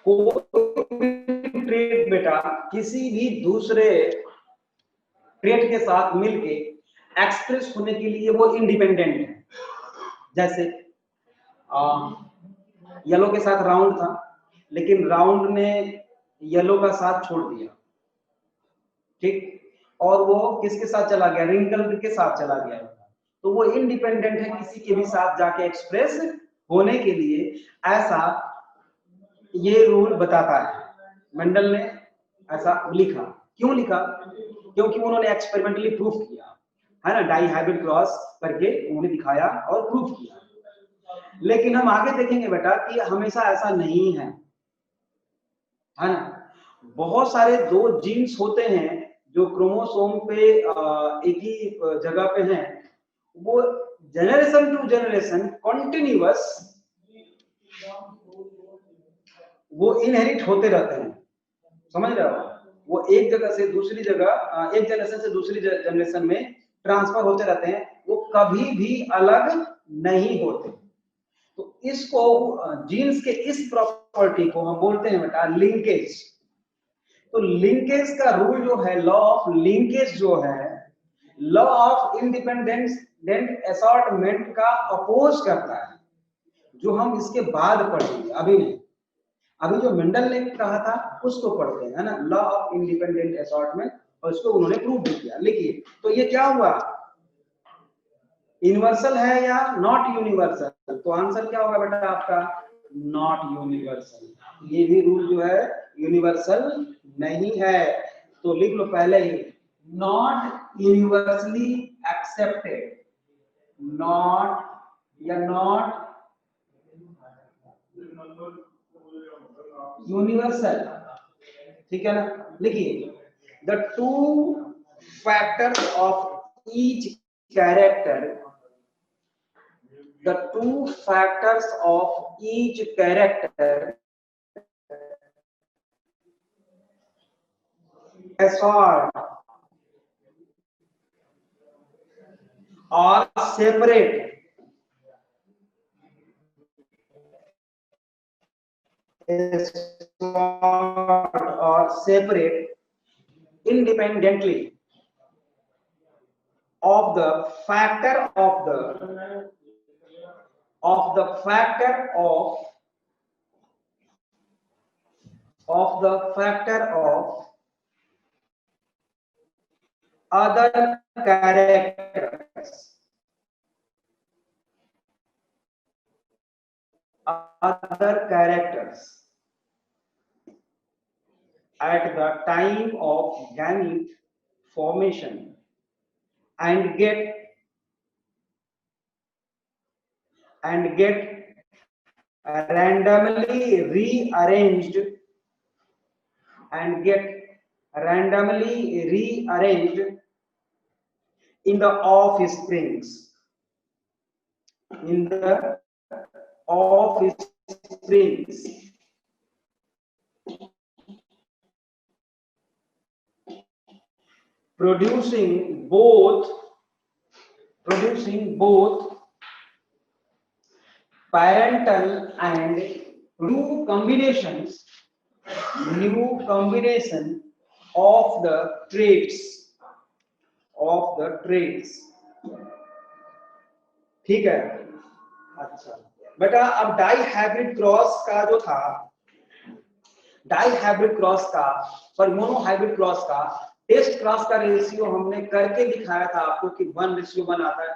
कोई ट्रेड बेटा किसी भी दूसरे ट्रेड के साथ मिलके एक्सप्रेस होने के लिए वो इंडिपेंडेंट है। जैसे येलो के साथ राउंड था, लेकिन राउंड ने येलो का साथ छोड़ दिया, ठीक, और वो किसके साथ चला गया, रिंकल के साथ चला गया, तो वो इंडिपेंडेंट है किसी के भी साथ जाके एक्सप्रेस होने के लिए, ऐसा ये रूल बताता है। मेंडल ने ऐसा लिखा, क्यों लिखा, क्योंकि उन्होंने एक्सपेरिमेंटली प्रूफ किया है ना, डाई हाइब्रिड क्रॉस करके उन्होंने दिखाया और प्रूफ किया। लेकिन हम आगे देखेंगे बेटा कि हमेशा ऐसा नहीं है ना, बहुत सारे दो जीन्स होते हैं जो क्रोमोसोम पे एक ही जगह पे हैं, वो जनरेशन टू जनरेशन कॉन्टिन्यूअस वो इनहेरिट होते रहते हैं, समझ रहे हो, वो एक जगह से दूसरी जगह, एक जनरेशन से दूसरी जनरेशन में ट्रांसफर होते रहते हैं, वो कभी भी अलग नहीं होते। तो इसको जीन्स के इस प्रॉपर्टी को हम बोलते हैं बेटा लिंकेज। तो लिंकेज का रूल जो है, लॉ ऑफ लिंकेज जो है, लॉ ऑफ इंडिपेंडेंट असॉर्टमेंट का अपोज करता है, जो हम इसके बाद पढ़ेंगे, अभी नहीं। अभी जो मेंडल ने कहा था उसको पढ़ते हैं, है ना, लॉ ऑफ इंडिपेंडेंट असॉर्टमेंट, और उसको उन्होंने प्रूव भी किया। लिखिए, तो ये क्या हुआ, यूनिवर्सल है या नॉट यूनिवर्सल, तो आंसर क्या होगा बेटा आपका, नॉट यूनिवर्सल। ये भी रूल जो है यूनिवर्सल नहीं है, तो लिख लो पहले ही, नॉट यूनिवर्सली एक्सेप्टेड, नॉट या नॉट यूनिवर्सल, ठीक है ना। लिखिए, the two factors of each character, the two factors of each character assort or separate independently of the factor of the factor of other characters at the time of gamete formation and get randomly rearranged in the offsprings, producing both parental and new combination of the traits, ठीक है। अच्छा बेटा, अब dihybrid cross का जो था, die hybrid cross का और मोनो हाइब्रिड क्रॉस का टेस्ट क्रॉस का रेशियो हमने करके दिखाया था आपको कि 1:1 आता है।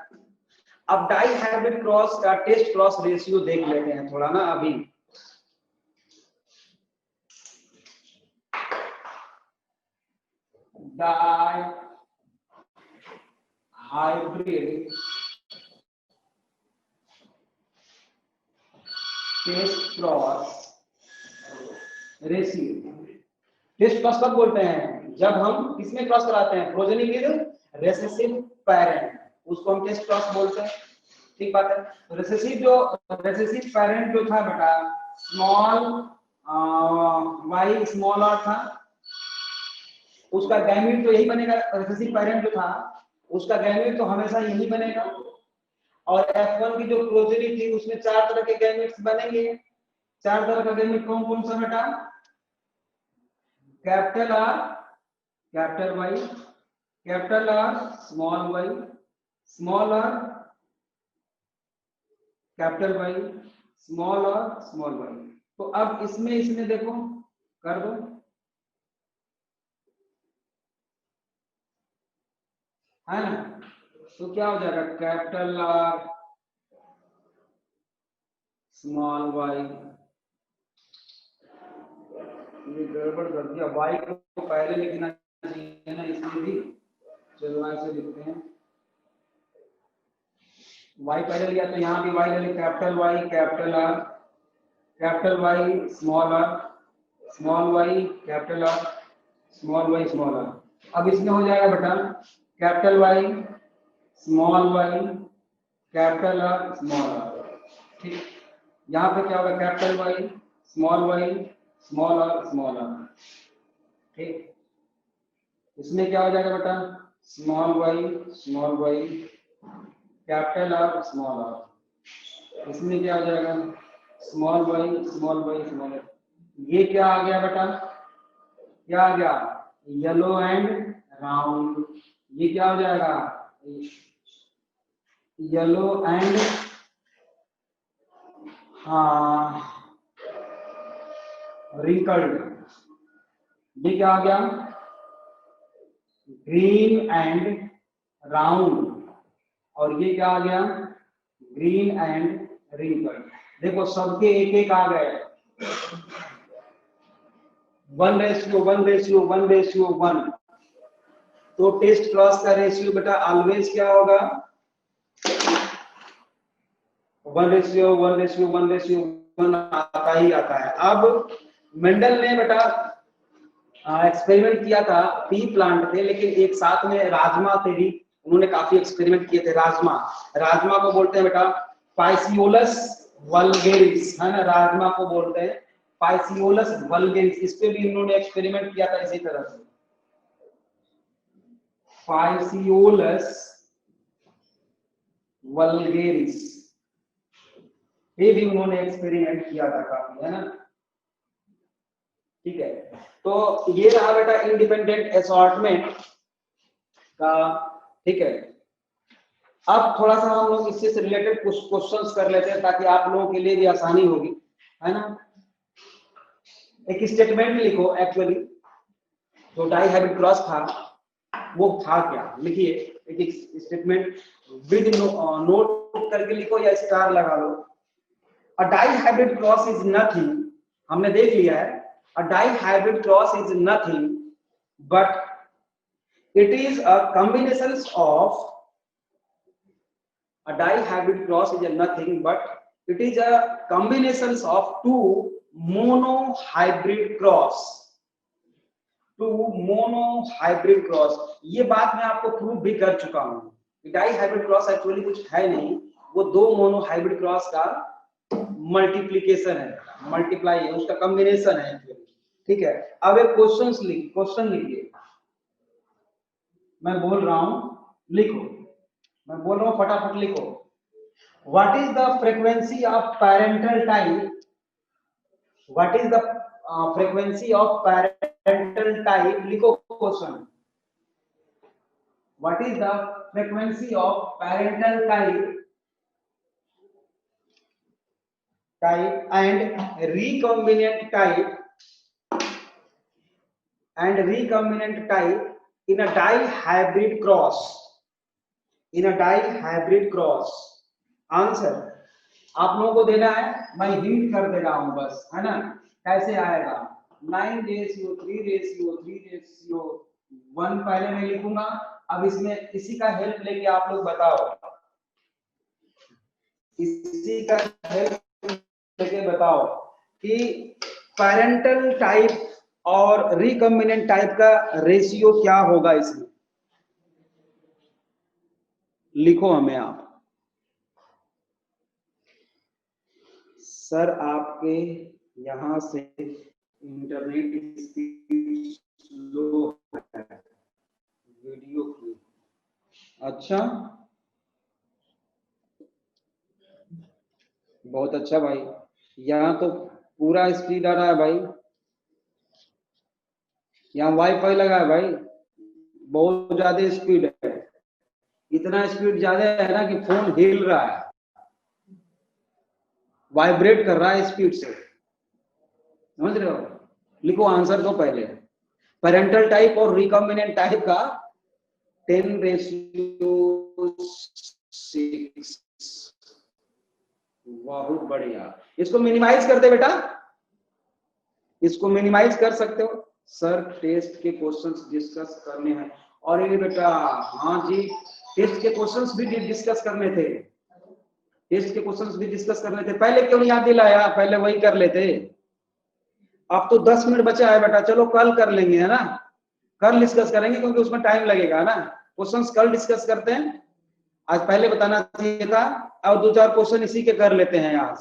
अब डाई हाइब्रिड क्रॉस का टेस्ट क्रॉस रेशियो देख लेते हैं थोड़ा ना अभी। Dihybrid test cross ratio, test cross कब बोलते हैं, जब हम किसमें क्रॉस कराते हैं, प्रोजेनी विद रेसेसिव पेरेंट, उसको हम टेस्ट क्रॉस बोलते हैं, ठीक बात है। रेसेसिव पेरेंट जो था बेटा, स्मॉल y स्मॉल r था, उसका गैमीट तो यही बनेगा, रेसेसिव पेरेंट जो था उसका गैमीट तो हमेशा यही बनेगा, और F1 की जो प्रोजेनी थी उसमें 4 तरह के गैमीट्स बनेंगे। 4 तरह का गैमीट कौन कौन सा बेटा, capital R capital Y, capital R small y, small r capital Y, small r small y, तो अब इसमें देखो कर दो, है ना। तो क्या हो जाएगा, कैपिटल आर स्मॉल वाई। ये गड़बड़ कर दिया, वाई को पहले लिखना चाहिए ना इसमें भी। चलो ऐसे लिखते हैं, वाई पहले लिया तो यहाँ भी वाई ले लिया, capital Y capital R, capital Y small R, small Y capital R, small Y small R. अब इसमें हो जाएगा बेटा capital Y small Y capital R small R. ठीक, यहाँ पे क्या होगा, capital Y small R small R. ठीक, इसमें क्या हो जाएगा बेटा, small Y capital R small R. इसमें क्या हो जाएगा, स्मॉल वाई स्मॉल आर। ये क्या आ गया बेटा, क्या आ गया, येलो एंड राउंड। ये क्या हो जाएगा, येलो एंड, हाँ रिंकल्ड। ये क्या आ गया, ग्रीन एंड राउंड। और ये क्या आ गया, ग्रीन एंड रिंकल्ड। देखो सबके एक एक आ गए, 1:1:1:1। तो टेस्ट क्रॉस का रेशियो बेटा ऑलवेज क्या होगा, 1:1:1:1 आता ही आता है। अब मेंडल ने बेटा एक्सपेरिमेंट किया था, पी प्लांट थे लेकिन एक साथ में राजमा थे भी, उन्होंने काफी एक्सपेरिमेंट किए थे। राजमा को बोलते हैं बेटा पाइसियोलस वल्गेरिस, है ना, राजमा को बोलते हैं पाइसियोलस वल्गेरिस। इस पे भी इन्होंने एक्सपेरिमेंट किया था इसी तरह से, पाइसियोलस वल्गेरिस ये भी उन्होंने एक्सपेरिमेंट किया था काफी, है ना। ठीक है, तो ये रहा बेटा इंडिपेंडेंट असॉर्टमेंट का। ठीक है, अब थोड़ा सा हम लोग इससे रिलेटेड कुछ क्वेश्चंस कर लेते हैं ताकि आप लोगों के लिए भी आसानी होगी, है ना। एक स्टेटमेंट लिखो, एक्चुअली जो डाई हाइब्रिड क्रॉस था वो था क्या, लिखिए एक स्टेटमेंट विद नोट करके लिखो या स्टार लगा लो। A dihybrid cross is nothing, हमने देख लिया है, a dihybrid cross is nothing but it is a combinations of, a dihybrid cross is a nothing but it is a combinations of two monohybrid cross, ये बात मैं आपको prove भी कर चुका हूं। डाई हाइब्रिड क्रॉस एक्चुअली कुछ है नहीं, वो दो मोनोहाइब्रिड क्रॉस का मल्टीप्लीकेशन है, मल्टीप्लाई है, उसका कॉम्बिनेशन है एक्चुअली। ठीक है, अब एक क्वेश्चन लिखिए, मैं बोल रहा हूं लिखो, मैं बोल रहा हूं फटाफट लिखो। What is the frequency of parental type, what is the frequency of parental type, लिखो question. What is the frequency of parental type and recombinant type in a dihybrid cross, answer आप लोगों को देना है, मैं हिंट कर दे रहा हूं बस, है ना। कैसे आएगा, 9:3:3:1 पहले मैं लिखूंगा। अब इसमें इसी का हेल्प लेके आप लोग बताओ, इसी का हेल्प लेके बताओ कि पैरेंटल टाइप और रिकॉम्बिनेंट टाइप का रेशियो क्या होगा इसमें, लिखो हमें आप। सर आपके यहां से इंटरनेट स्पीड स्लो है वीडियो की, अच्छा बहुत अच्छा भाई, यहाँ तो पूरा स्पीड आ रहा है भाई, यहाँ वाईफाई लगा है भाई, बहुत ज्यादा स्पीड है, इतना स्पीड ज्यादा है ना कि फोन हिल रहा है, वाइब्रेट कर रहा है स्पीड से। समझ रहे हो? लिखो आंसर दो पहले। पेरेंटल टाइप और रिकॉम्बिनेंट टाइप का 10:6। बहुत बढ़िया। इसको मिनिमाइज कर दे बेटा, इसको मिनिमाइज कर सकते हो। सर टेस्ट के क्वेश्चंस डिस्कस करने हैं। और ये बेटा हाँ जी, टेस्ट के क्वेश्चंस भी डिस्कस करने थे, टेस्ट के क्वेश्चंस भी डिस्कस करने थे। पहले क्यों नहीं याद दिलाया, पहले वही कर लेते। अब तो 10 मिनट बचा है बेटा, चलो कल कर लेंगे, है ना? कल डिस्कस करेंगे क्योंकि उसमें टाइम लगेगा ना। क्वेश्चंस कल डिस्कस करते हैं, आज पहले बताना चाहिए था। और 2-4 क्वेश्चन इसी के कर लेते हैं आज।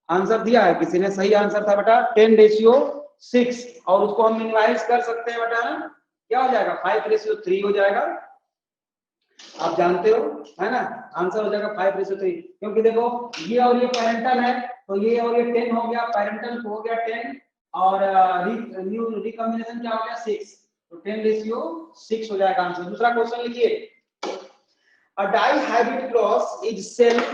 आंसर दिया है किसी ने, सही आंसर था बेटा 10:6। और उसको हम मिनिमाइज कर सकते हैं बेटा, क्या हो जाएगा 5:3 हो जाएगा। आप जानते हो है ना, आंसर हो जाएगा 5:3। क्योंकि देखो ये और ये पेरेंटल है, तो ये और ये 10 हो गया, पेरेंटल हो गया 10 और न्यू रिकॉम्बिनेशन क्या हो गया 6, तो 10:6 हो जाएगा आंसर। दूसरा क्वेश्चन लिखिए, a dihybrid cross is self,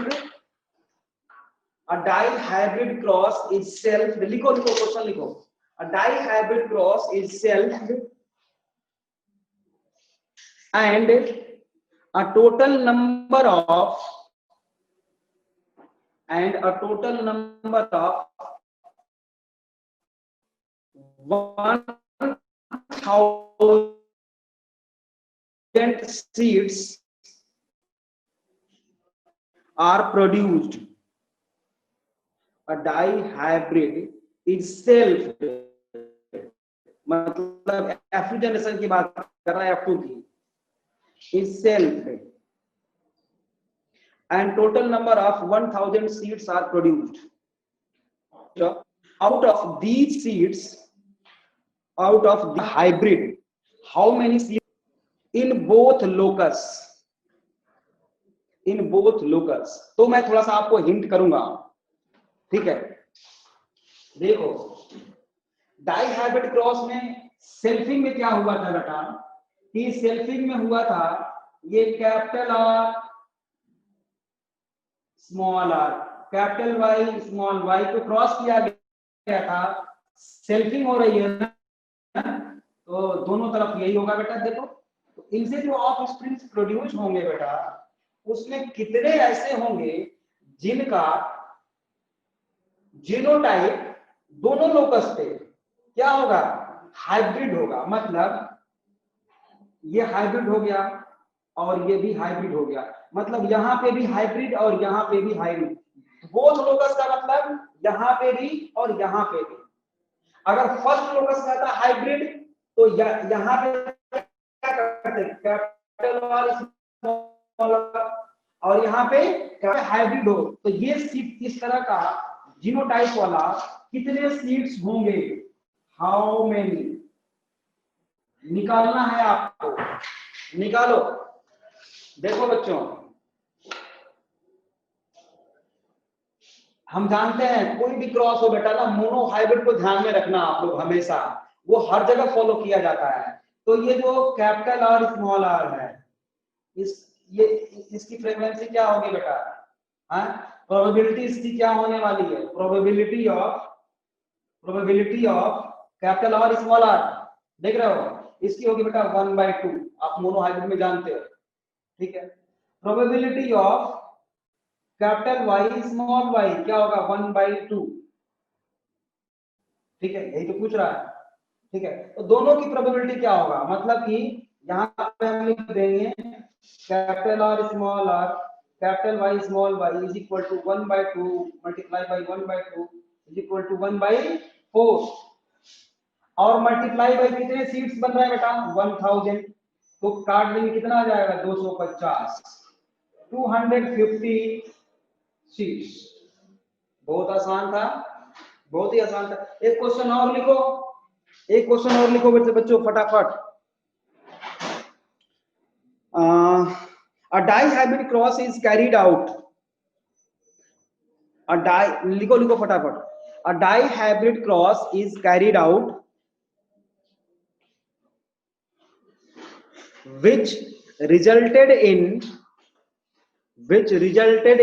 a dihybrid cross is self, लिखो लिखो क्वेश्चन लिखो, a dihybrid cross is self and a total number of and a total number of 1000 seeds are produced. A dihybrid itself, मतलब F2 generation की बात कर रहा है, F2 की, itself and total number of 1000 seeds are produced. Out of these seeds, out of the hybrid, how many seeds in both locus, in both locus? तो मैं थोड़ा सा आपको हिंट करूंगा, ठीक है? देखो डाइहाइब्रिड क्रॉस में सेल्फिंग में क्या हुआ था बेटा, कि सेल्फिंग में हुआ था ये capital R small R, capital Y small Y को क्रॉस किया गया था, सेल्फिंग हो रही है ना, तो दोनों तरफ यही होगा बेटा। देखो तो इनसे जो ऑफ स्प्रिंग्स प्रोड्यूस होंगे बेटा, उसमें कितने ऐसे होंगे जिनका जीनोटाइप दोनों लोकस पे क्या होगा, हाइब्रिड होगा। मतलब ये हाइब्रिड हो गया और ये भी हाइब्रिड हो गया, मतलब यहाँ पे भी हाइब्रिड और यहाँ पे भी हाइब्रिड। बोथ लोकस का मतलब यहाँ पे भी और यहाँ पे भी। अगर फर्स्ट लोकस का था हाइब्रिड, तो यहाँ पे क्या करते हैं, कैपिटल और स्मॉल, और यहाँ पे हाइब्रिड हो, तो ये सीड इस तरह का जीनोटाइप वाला कितने सीड्स होंगे, हाउ मेनी, निकालना है आपको, निकालो। देखो बच्चों, हम जानते हैं कोई भी क्रॉस हो बेटा ना, मोनो हाइब्रिड को ध्यान में रखना आप लोग हमेशा, वो हर जगह फॉलो किया जाता है। तो ये जो कैपिटल आर स्मॉल आर है, इसकी फ्रीक्वेंसी क्या होगी बेटा, हाँ, प्रोबेबिलिटी इसकी क्या होने वाली है, probability of capital R small R, देख रहे हो, इसकी होगी बेटा 1/2, आप मोनो हाइब्रिड में जानते हो, ठीक है। Probability of capital Y small Y क्या होगा 1/2, ठीक है, यही तो पूछ रहा है, ठीक है। तो दोनों की प्रोबेबिलिटी क्या होगा, मतलब कि यहाँ पे हम लिख देंगे capital R small R, capital Y small Y is equal to 1/2 multiply by 1/2 is equal to 1/4, और मल्टीप्लाई बाई कितने सीट्स बन रहा है बेटा 1000, तो काट देंगे कितना आ जाएगा 250, 250 सीट्स। बहुत आसान था, बहुत ही आसान था। एक क्वेश्चन और लिखो, एक क्वेश्चन और लिखो बच्चों फटाफट। A dihybrid cross is carried out, लिखो लिखो फटाफट, a dihybrid cross is carried out which resulted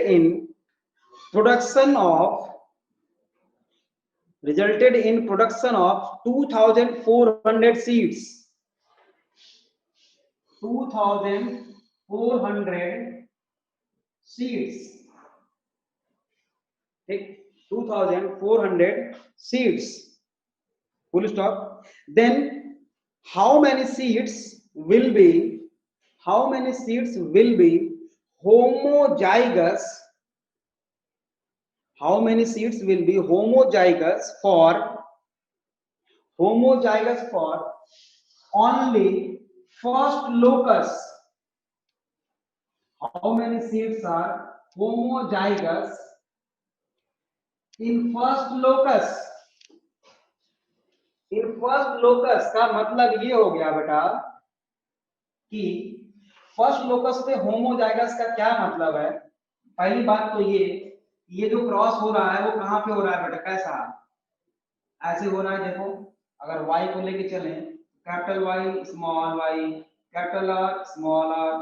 in production of resulted in production of 2400 seeds. 2400 seeds. Take 2400 seeds. Full stop. Then how many seeds will be homozygous? How many seeds will be homozygous for only first locus? How many seeds are homozygous in first locus? In first locus का मतलब ये हो गया बेटा कि first locus पे homozygous का क्या मतलब है। पहली बात तो ये जो क्रॉस हो रहा है वो कहां पे हो रहा है बेटा, कैसा ऐसे हो रहा है। देखो अगर y को लेके चलें, capital Y small y, capital R small r,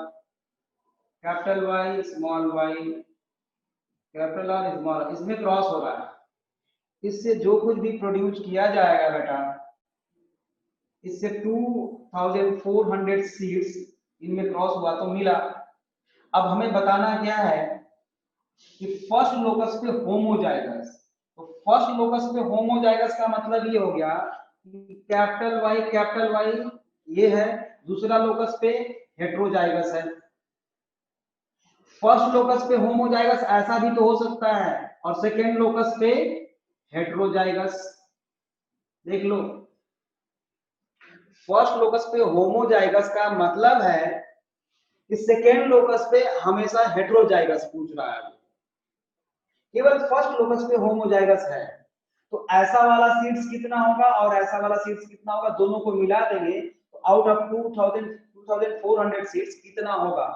capital Y small y, capital R small r, इसमें क्रॉस हो रहा है। इससे जो कुछ भी प्रोड्यूस किया जाएगा बेटा, इससे 2400 सीड्स इनमें क्रॉस हुआ तो मिला। अब हमें बताना क्या है कि फर्स्ट लोकस पे होमोजाइगस। तो फर्स्ट लोकस पे होमोजाइगस का मतलब ये हो गया कि कैपिटल वाई ये है, दूसरा लोकस पे हेट्रोजाइगस है। फर्स्ट लोकस पे होमोजाइगस ऐसा भी तो हो सकता है, और सेकेंड लोकस पे हेट्रोजाइगस। देख लो, फर्स्ट लोकस पे होमोजाइगस का मतलब है कि सेकेंड लोकस पे हमेशा हेट्रोजाइगस पूछ रहा है। केवल फर्स्ट लोकस पे होमोजाइगस है, तो ऐसा वाला सीड्स कितना होगा और ऐसा वाला सीड्स कितना होगा, दोनों को मिला देंगे तो आउट ऑफ 2400 सीड्स कितना होगा।